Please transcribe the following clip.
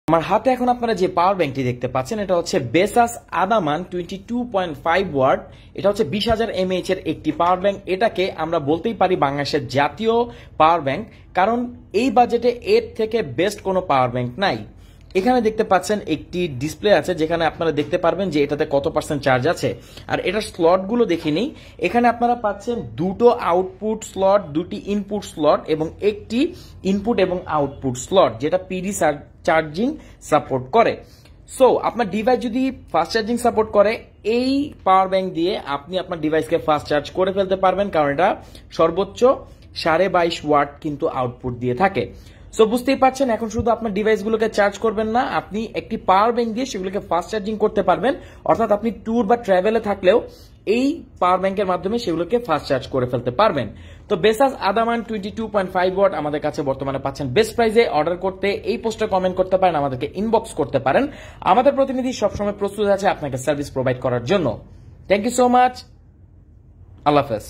আমার হাতে এখন আপনারা যে পাওয়ার ব্যাংকটি দেখতে পাচ্ছেন এটা হচ্ছে বেসাস আদামান 22.5 ওয়াট। এটা হচ্ছে 20,000 mAh এর একটি পাওয়ার ব্যাংক। এটাকে আমরা বলতেই পারি বাংলাদেশের জাতীয় পাওয়ার ব্যাংক, কারণ এই বাজেটে এর থেকে বেস্ট কোনো পাওয়ার ব্যাংক নাই। এখানে দেখতে পাচ্ছেন একটি ডিসপ্লে আছে যেখানে আপনারা দেখতে পারবেন যে এটাতে কত পার্সেন্ট চার্জ আছে। আর এটার স্লটগুলো দেখে নিই। এখানে আপনারা পাচ্ছেন দুটো আউটপুট স্লট, দুটি ইনপুট স্লট এবং একটি ইনপুট এবং আউটপুট স্লট যেটা পিডি চার্জিং সাপোর্ট করে। সো আপনার ডিভাইস যদি ফাস্ট চার্জিং সাপোর্ট করে, এই পাওয়ার ব্যাংক দিয়ে আপনি আপনার ডিভাইসকে ফাস্ট চার্জ করে ফেলতে পারবেন, কারণ এটা সর্বোচ্চ 22.5 ওয়াট কিন্তু আউটপুট দিয়ে থাকে। সো বুঝতেই পারছেন, এখন শুধু আপনার ডিভাইসগুলোকে চার্জ করবেন না, আপনি একটি পাওয়ার ব্যাংক দিয়ে সেগুলোকে ফাস্ট চার্জিং করতে পারবেন। অর্থাৎ আপনি ট্যুর বা ট্রাভেলে থাকলেও এই পাওয়ার ব্যাংকের মাধ্যমে সেগুলোকে ফাস্ট চার্জ করে ফেলতে পারবেন। তো বেসাস আদামান 22.5 ওয়াট আমাদের কাছে বর্তমানে পাচ্ছেন বেস্ট প্রাইসে। অর্ডার করতে এই পোস্টে কমেন্ট করতে পারেন, আমাদেরকে ইনবক্স করতে পারেন। আমাদের প্রতিনিধি সবসময় প্রস্তুত আছে আপনাকে সার্ভিস প্রোভাইড করার জন্য। Thank you so much. আল্লাহ হাফেজ।